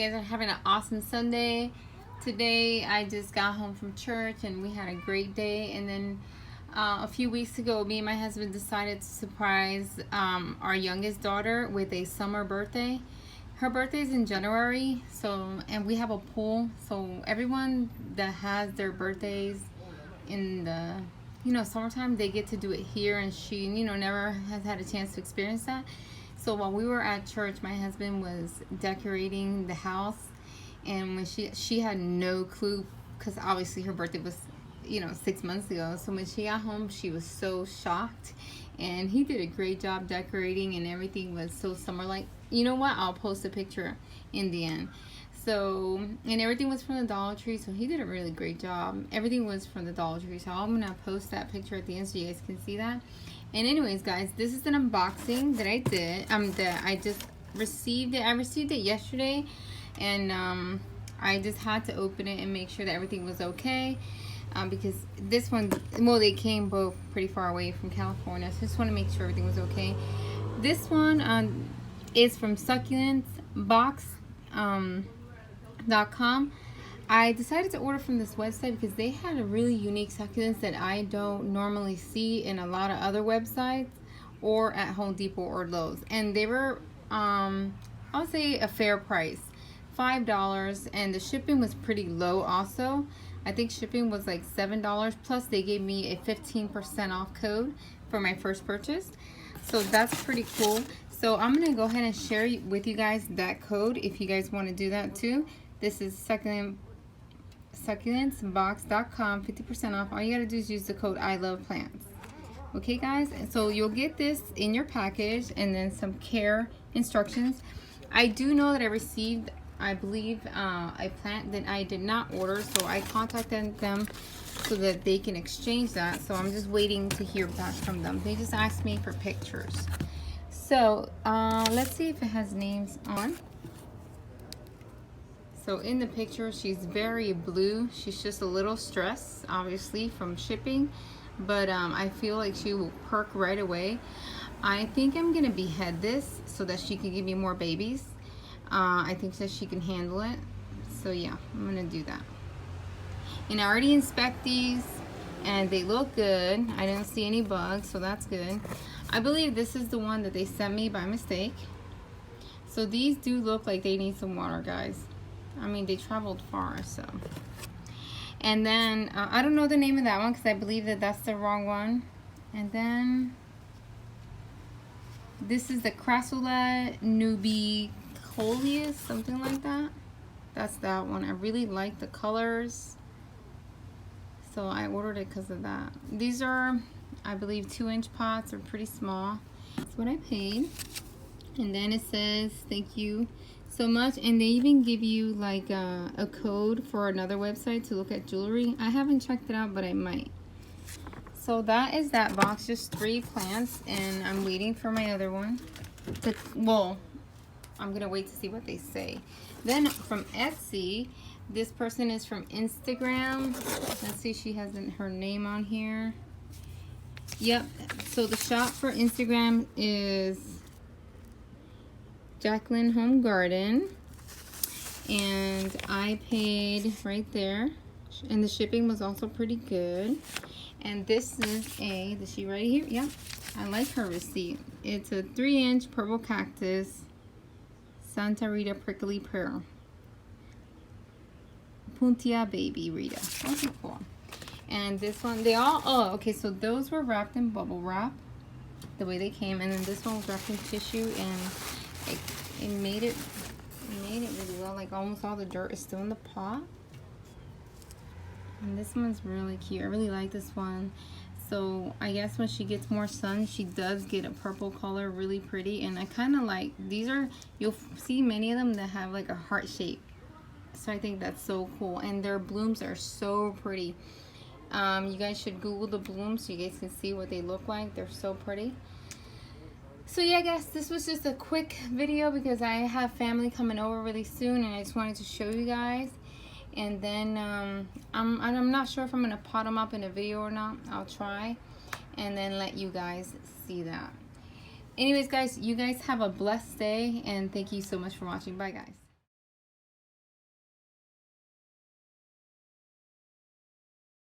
you guys are having an awesome Sunday. Today I just got home from church and we had a great day. And then a few weeks ago, me and my husband decided to surprise our youngest daughter with a summer birthday. Her birthday is in January, and we have a pool. So everyone that has their birthdays in the summertime, they get to do it here, and she never has had a chance to experience that. So while we were at church, my husband was decorating the house, and when she had no clue, because obviously her birthday was 6 months ago. So when she got home, she was so shocked, and he did a great job decorating, and everything was so summer like. You know what, I'll post a picture in the end. So, and everything was from the Dollar Tree, so he did a really great job. Everything was from the Dollar Tree, so I'm gonna post that picture at the end so you guys can see that. And anyways, guys, this is an unboxing that I did. That I just received it. I received it yesterday, and I just had to open it and make sure that everything was okay. Because this one, well, they came both pretty far away from California, so I just want to make sure everything was okay. This one is from succulentbox.com. I decided to order from this website because they had a really unique succulents that I don't normally see in a lot of other websites or at Home Depot or Lowe's, and they were I would say a fair price, $5, and the shipping was pretty low also. I think shipping was like $7, plus they gave me a 15% off code for my first purchase, so that's pretty cool. So I'm gonna go ahead and share with you guys that code if you guys want to do that too. This is succulentsbox.com, 50% off. All you gotta do is use the code I love plants. Okay, guys, and so you'll get this in your package and then some care instructions. I do know that I received, I believe, a plant that I did not order, so I contacted them so that they can exchange that. So I'm just waiting to hear back from them. They just asked me for pictures. So let's see if it has names on. So in the picture, she's very blue. She's just a little stressed, obviously, from shipping, but I feel like she will perk right away. I think I'm gonna behead this so that she can give me more babies. I think that she can handle it. So yeah, I'm gonna do that. And I already inspect these, and they look good. I didn't see any bugs, so that's good. I believe this is the one that they sent me by mistake. So these do look like they need some water, guys. I mean, they traveled far, so. And then, I don't know the name of that one because I believe that that's the wrong one. And then, this is the Crassula nubicoleus, something like that. That's that one. I really like the colors, so I ordered it because of that. These are, I believe, 2-inch pots. Are pretty small. That's what I paid. And then it says thank you so much, and they even give you like a code for another website to look at jewelry. I haven't checked it out, but I might. So that is that box, just 3 plants, and I'm waiting for my other one. Well, I'm gonna wait to see what they say. Then from Etsy, this person is from Instagram. Let's see, she has her name on here. Yep, so the shop for Instagram is Jacqueline Home Garden, and I paid right there, and the shipping was also pretty good. And this is she right here? Yeah, I like her receipt. It's a 3-inch purple cactus, Santa Rita prickly pear, Puntia baby Rita. Okay, cool. And this one, they all, oh, okay, so those were wrapped in bubble wrap, the way they came, and then this one was wrapped in tissue, and it made it really well. Like almost all the dirt is still in the pot. And this one's really cute. I really like this one. So I guess when she gets more sun, she does get a purple color, really pretty. And I kind of like, these are, you'll see many of them that have like a heart shape. So I think that's so cool. And their blooms are so pretty. You guys should Google the blooms so you guys can see what they look like. They're so pretty. So yeah, guys, this was just a quick video because I have family coming over really soon, and I just wanted to show you guys. And then I'm not sure if I'm gonna pot them up in a video or not. I'll try and then let you guys see that. Anyways, guys, you guys have a blessed day, and thank you so much for watching. Bye, guys.